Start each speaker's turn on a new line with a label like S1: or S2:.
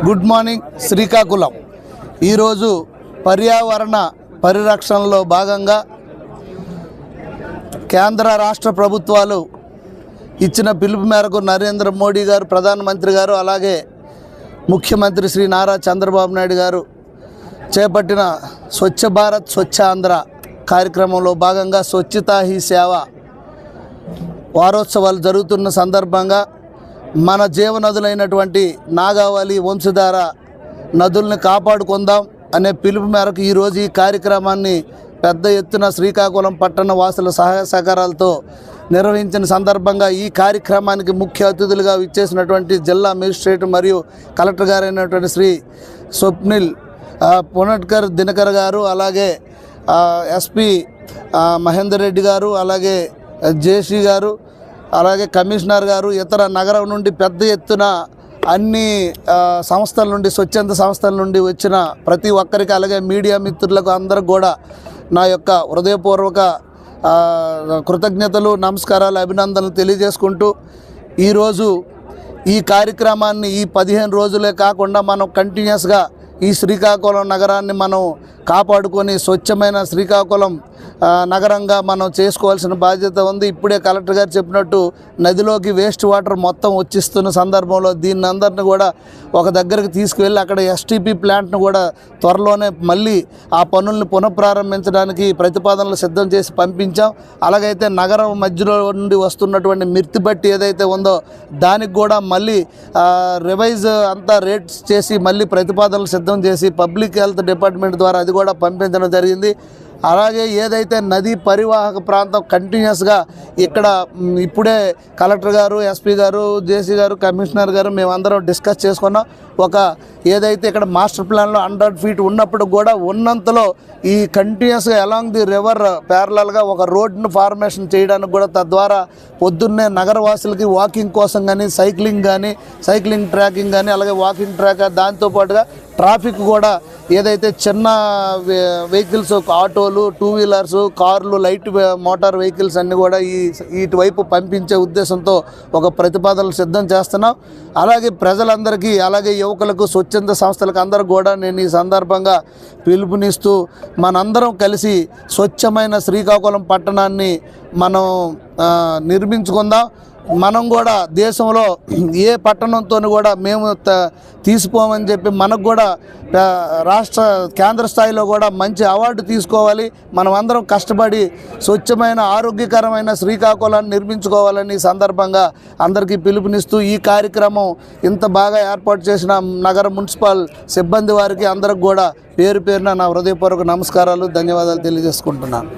S1: Good morning Srikakulam. ఈరోజు పర్యావరణ పరిరక్షణలో భాగంగా కేంద్ర రాష్ట్ర ప్రభుత్వాలు ఇచ్చిన పిలుపు మేరకు నరేంద్ర మోడీ గారు, ప్రధానమంత్రి గారు, అలాగే ముఖ్యమంత్రి శ్రీ నారా చంద్రబాబు నాయుడు గారు చేపట్టిన స్వచ్ఛ భారత్ స్వచ్ఛ ఆంధ్ర కార్యక్రమంలో భాగంగా స్వచ్ఛతా హీ సేవ వారోత్సవాలు జరుగుతున్న సందర్భంగా మన జీవనదులైనటువంటి నాగావళి, వంశధార నదుల్ని కాపాడుకుందాం అనే పిలుపు మేరకు ఈరోజు ఈ కార్యక్రమాన్ని పెద్ద ఎత్తున శ్రీకాకుళం పట్టణ వాసుల సహాయ సహకారాలతో నిర్వహించిన సందర్భంగా ఈ కార్యక్రమానికి ముఖ్య అతిథులుగా విచ్చేసినటువంటి జిల్లా మేజిస్ట్రేట్ మరియు కలెక్టర్ గారైనటువంటి శ్రీ స్వప్నిల్ పునట్కర్ దినకర్ గారు, అలాగే ఎస్పీ మహేందర్ రెడ్డి గారు, అలాగే జేసీ గారు, అలాగే కమిషనర్ గారు, ఇతర నగరం నుండి పెద్ద ఎత్తున అన్ని సంస్థల నుండి, స్వచ్ఛంద సంస్థల నుండి వచ్చిన ప్రతి ఒక్కరికి, అలాగే మీడియా మిత్రులకు అందరికి కూడా నా యొక్క హృదయపూర్వక కృతజ్ఞతలు, నమస్కారాలు, అభినందనలు తెలియజేసుకుంటూ ఈరోజు ఈ కార్యక్రమాన్ని ఈ 15 రోజులే కాకుండా మనం కంటిన్యూస్గా ఈ శ్రీకాకుళం నగరాన్ని మనం కాపాడుకొని స్వచ్ఛమైన శ్రీకాకుళం నగరంగా మనం చేసుకోవాల్సిన బాధ్యత ఉంది. ఇప్పుడే కలెక్టర్ గారు చెప్పినట్టు నదిలోకి వేస్ట్ వాటర్ మొత్తం వచ్చిస్తున్న సందర్భంలో దీన్ని అందరిని కూడా ఒక దగ్గరికి తీసుకువెళ్ళి అక్కడ ఎస్టీపీ ప్లాంట్ను కూడా త్వరలోనే మళ్ళీ ఆ పనుల్ని పునఃప్రారంభించడానికి ప్రతిపాదనలు సిద్ధం చేసి పంపించాం. అలాగైతే నగరం మధ్యలో నుండి వస్తున్నటువంటి మిర్తి బట్టి ఏదైతే ఉందో దానికి కూడా మళ్ళీ రివైజ్ అంతా రేట్స్ చేసి మళ్ళీ ప్రతిపాదనలు సిద్ధం చేసి పబ్లిక్ హెల్త్ డిపార్ట్మెంట్ ద్వారా అది కూడా పంపించడం జరిగింది. అలాగే ఏదైతే నదీ పరివాహక ప్రాంతం కంటిన్యూస్గా ఇక్కడ ఇప్పుడే కలెక్టర్ గారు, ఎస్పీ గారు, జేసీ గారు, కమిషనర్ గారు మేమందరం డిస్కస్ చేసుకున్నాం. ఒక ఏదైతే ఇక్కడ మాస్టర్ ప్లాన్లో 100 ఫీట్ ఉన్నప్పుడు కూడా ఉన్నంతలో ఈ కంటిన్యూస్గా అలాంగ్ ది రివర్ ప్యారలల్గా ఒక రోడ్ను ఫార్మేషన్ చేయడానికి కూడా, తద్వారా పొద్దున్నే నగరవాసులకి వాకింగ్ కోసం కానీ, సైక్లింగ్ ట్రాకింగ్ కానీ, అలాగే వాకింగ్ ట్రాక్, దాంతోపాటుగా ట్రాఫిక్ కూడా ఏదైతే చిన్న వెహికల్స్, ఆటోలు, 2 వీలర్స్, కార్లు, లైట్ మోటార్ వెహికల్స్ అన్నీ కూడా ఇటువైపు పంపించే ఉద్దేశంతో ఒక ప్రతిపాదనలు సిద్ధం చేస్తున్నాం. అలాగే ప్రజలందరికీ, అలాగే యువకులకు, స్వచ్ఛంద సంస్థలకు అందరూ కూడా నేను ఈ సందర్భంగా పిలుపునిస్తూ మనందరం కలిసి స్వచ్ఛమైన శ్రీకాకుళం పట్టణాన్ని మనం నిర్మించుకుందాం. మనం కూడా దేశంలో ఏ పట్టణంతో కూడా మేము తీసిపోమని చెప్పి మనకు కూడా కేంద్ర స్థాయిలో కూడా మంచి అవార్డు తీసుకోవాలి. మనం అందరం కష్టపడి స్వచ్ఛమైన, ఆరోగ్యకరమైన శ్రీకాకుళాన్ని నిర్మించుకోవాలని సందర్భంగా అందరికీ పిలుపునిస్తూ ఈ కార్యక్రమం ఇంత బాగా ఏర్పాటు చేసిన నగర మున్సిపల్ సిబ్బంది వారికి అందరికి కూడా పేరు పేరున నా హృదయపూర్వక నమస్కారాలు, ధన్యవాదాలు తెలియజేసుకుంటున్నాను.